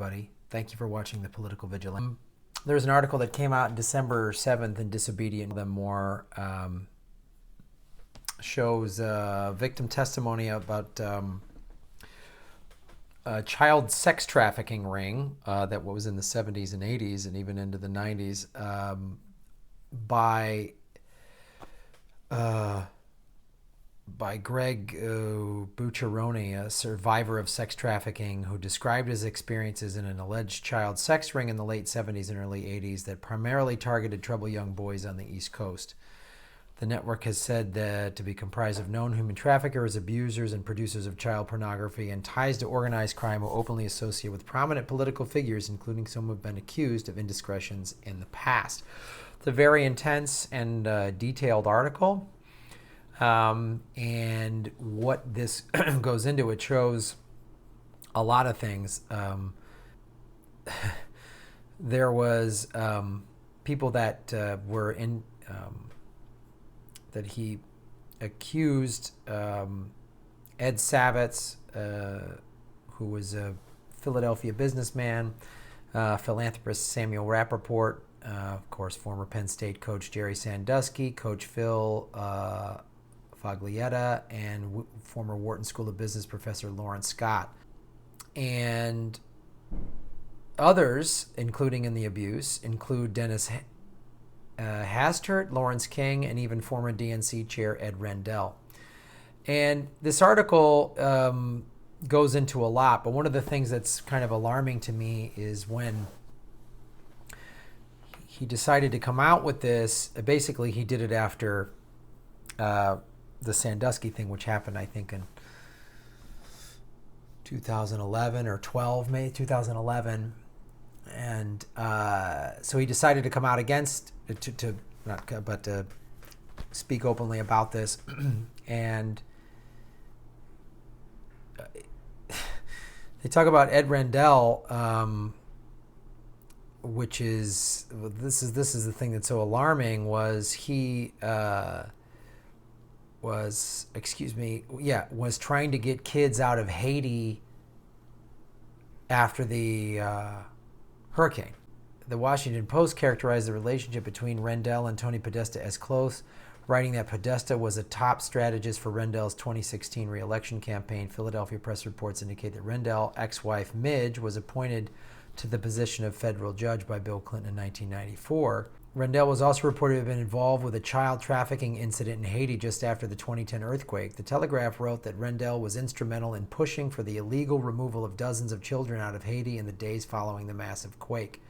Buddy, thank you for watching the Political Vigilante. There's an article that came out December 7th in Disobedient. The more shows victim testimony about a child sex trafficking ring that was in the 70s and 80s and even into the 90s by Greg Bucceroni, a survivor of sex trafficking, who described his experiences in an alleged child sex ring in the late 70s and early 80s that primarily targeted troubled young boys on the East Coast. The network has said that to be comprised of known human traffickers, abusers, and producers of child pornography, and ties to organized crime who openly associate with prominent political figures, including some who have been accused of indiscretions in the past. It's a very intense and detailed article. And what this goes into, it shows a lot of things. There was people that were in that he accused Ed Savitz, who was a Philadelphia businessman, philanthropist Samuel Rappaport, of course, former Penn State coach Jerry Sandusky, Coach Phil Foglietta, and former Wharton School of Business professor Lawrence Scott. And others, including in the abuse, include Dennis Hastert, Lawrence King, and even former DNC chair Ed Rendell. And this article goes into a lot, but one of the things that's kind of alarming to me is when he decided to come out with this. Basically, he did it after the Sandusky thing, which happened, I think, in 2011 or 12, May 2011. And so he decided to come out against, to speak openly about this. And they talk about Ed Rendell, which is, this is the thing that's so alarming, was he was trying to get kids out of Haiti after the hurricane. The Washington Post characterized the relationship between Rendell and Tony Podesta as close, writing that Podesta was a top strategist for Rendell's 2016 re-election campaign. Philadelphia press reports indicate that Rendell, ex-wife Midge, was appointed to the position of federal judge by Bill Clinton in 1994. Rendell was also reported to have been involved with a child trafficking incident in Haiti just after the 2010 earthquake. The Telegraph wrote that Rendell was instrumental in pushing for the illegal removal of dozens of children out of Haiti in the days following the massive quake.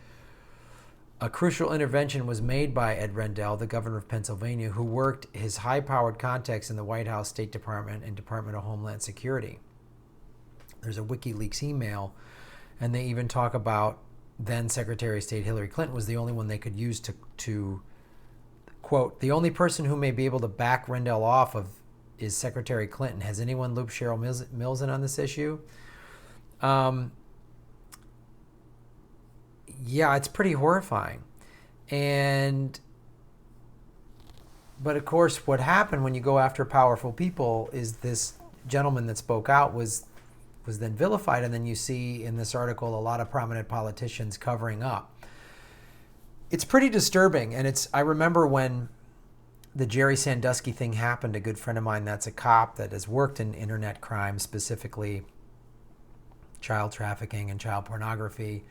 A crucial intervention was made by Ed Rendell, the governor of Pennsylvania, who worked his high-powered contacts in the White House, State Department, and Department of Homeland Security. There's a WikiLeaks email, and they even talk about then Secretary of State Hillary Clinton was the only one they could use to quote, the only person who may be able to back Rendell off of is Secretary Clinton. Has anyone looped Cheryl Mills in on this issue? Yeah, it's pretty horrifying. But of course, what happened when you go after powerful people is this gentleman that spoke out was then vilified, and then you see in this article a lot of prominent politicians covering up. It's pretty disturbing, and I remember when the Jerry Sandusky thing happened, a good friend of mine that's a cop that has worked in internet crime, specifically child trafficking and child pornography,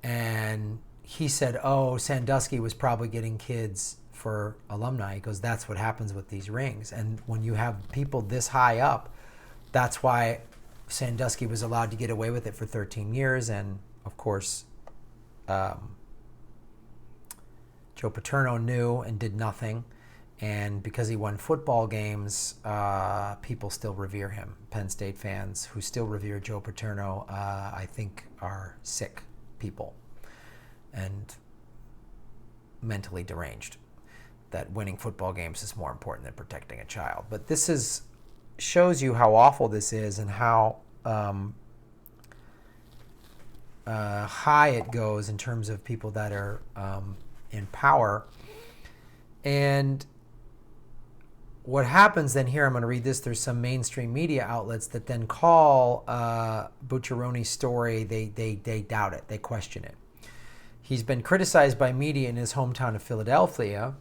and he said, oh, Sandusky was probably getting kids for alumni. He goes, that's what happens with these rings. And when you have people this high up, that's why Sandusky was allowed to get away with it for 13 years. And of course, Joe Paterno knew and did nothing. And because he won football games, people still revere him. Penn State fans who still revere Joe Paterno, I think, are sick people and mentally deranged. That winning football games is more important than protecting a child. But this shows you how awful this is and how high it goes in terms of people that are in power. And what happens then here, I'm going to read this. There's some mainstream media outlets that then call Bucceroni's story. They doubt it. They question it. He's been criticized by media in his hometown of Philadelphia,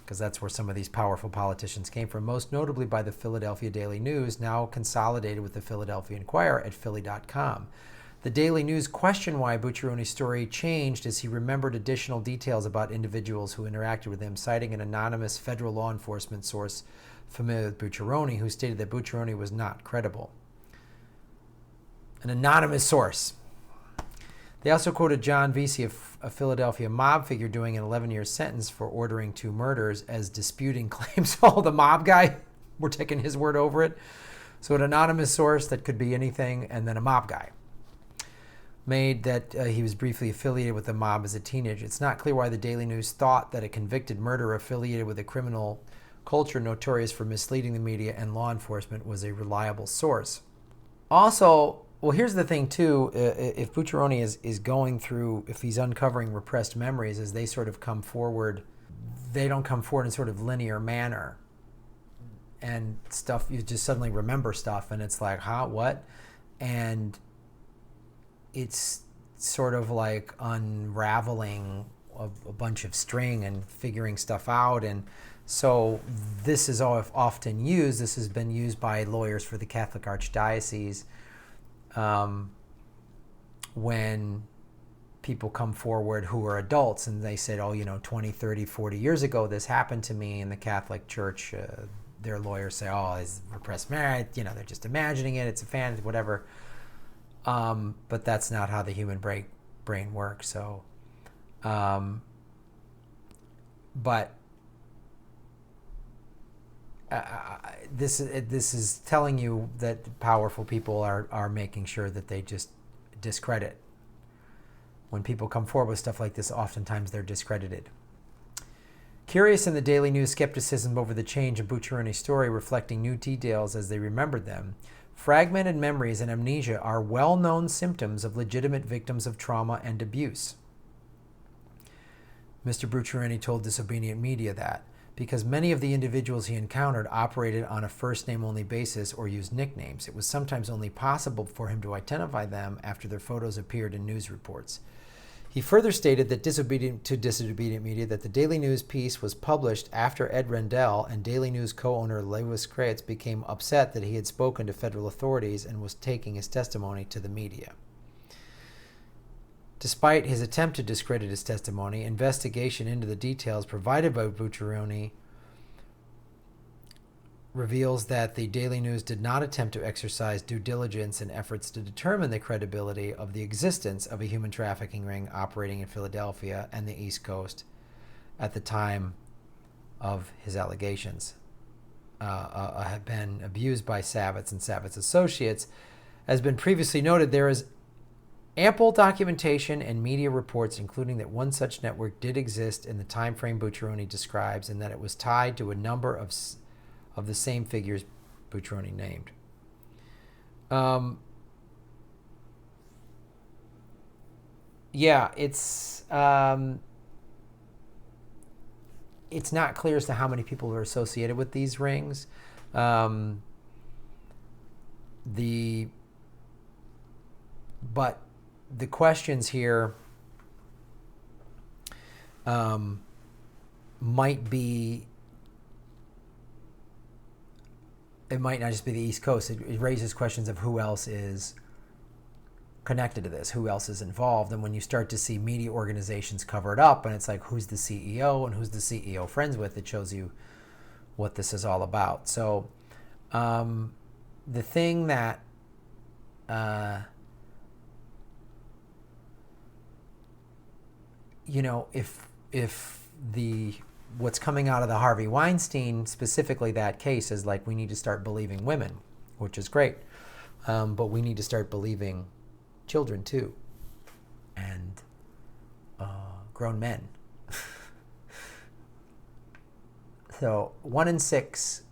because that's where some of these powerful politicians came from, most notably by the Philadelphia Daily News, now consolidated with the Philadelphia Inquirer at Philly.com. The Daily News questioned why Bucceroni's story changed as he remembered additional details about individuals who interacted with him, citing an anonymous federal law enforcement source familiar with Bucceroni, who stated that Bucceroni was not credible. An anonymous source. They also quoted John Vesey, a Philadelphia mob figure doing an 11-year sentence for ordering 2 murders, as disputing claims. Oh, the mob guy, we're taking his word over it. So an anonymous source that could be anything, and then a mob guy made that he was briefly affiliated with the mob as a teenager. It's not clear why the Daily News thought that a convicted murderer affiliated with a criminal culture notorious for misleading the media and law enforcement was a reliable source. Also, well, here's the thing too, if Bucceroni is going through, if he's uncovering repressed memories as they sort of come forward, they don't come forward in sort of linear manner. And stuff, you just suddenly remember stuff and it's like, huh, what? And it's sort of like unraveling a bunch of string and figuring stuff out. And so this is often used. This has been used by lawyers for the Catholic Archdiocese when people come forward who are adults and they said, 20, 30, 40 years ago, this happened to me in the Catholic Church. Their lawyers say, it's repressed memory. They're just imagining it. It's a fantasy, whatever. But that's not how the human brain works. So, this is telling you that powerful people are making sure that they just discredit. When people come forward with stuff like this, oftentimes they're discredited. Curious in the Daily News skepticism over the change in Bucceroni's story, reflecting new details as they remembered them, fragmented memories and amnesia are well-known symptoms of legitimate victims of trauma and abuse. Mr. Bucceroni told Disobedient Media that, because many of the individuals he encountered operated on a first-name-only basis or used nicknames, it was sometimes only possible for him to identify them after their photos appeared in news reports. He further stated that Disobedient Media that the Daily News piece was published after Ed Rendell and Daily News co-owner Lewis Kravitz became upset that he had spoken to federal authorities and was taking his testimony to the media. Despite his attempt to discredit his testimony, investigation into the details provided by Bucceroni reveals that the Daily News did not attempt to exercise due diligence in efforts to determine the credibility of the existence of a human trafficking ring operating in Philadelphia and the East Coast at the time of his allegations. Had been abused by Savitz and Savitz Associates. As been previously noted, there is ample documentation and media reports including that one such network did exist in the time frame Bucceroni describes and that it was tied to a number of the same figures Bucceroni named. It's not clear as to how many people are associated with these rings. But the questions here might be, it might not just be the East Coast. It raises questions of who else is connected to this, who else is involved. And when you start to see media organizations cover it up, and it's like, who's the CEO and who's the CEO friends with, it shows you what this is all about. So the thing that if what's coming out of the Harvey Weinstein, specifically that case, is like, we need to start believing women, which is great. But we need to start believing children too. And grown men. So 1 in 6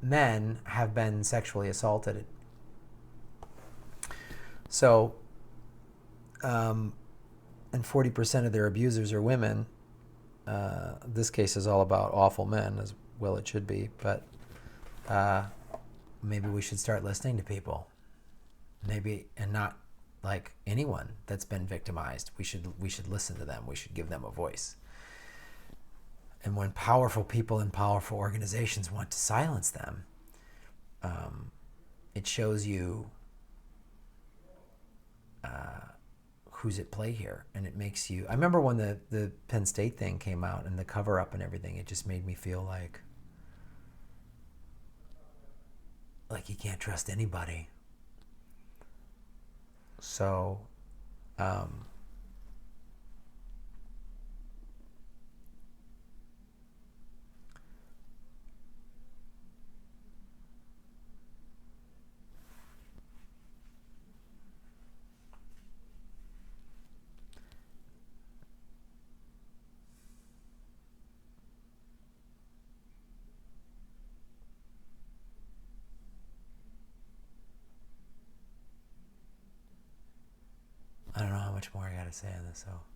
men have been sexually assaulted. So, and 40% of their abusers are women. This case is all about awful men, well, it should be, but maybe we should start listening to people. Maybe, and not like anyone that's been victimized. We should listen to them. We should give them a voice. And when powerful people in powerful organizations want to silence them, it shows you who's at play here, and it makes you. I remember when the Penn State thing came out and the cover up and everything. It just made me feel like you can't trust anybody. So, I don't know how much more I got to say on this, so.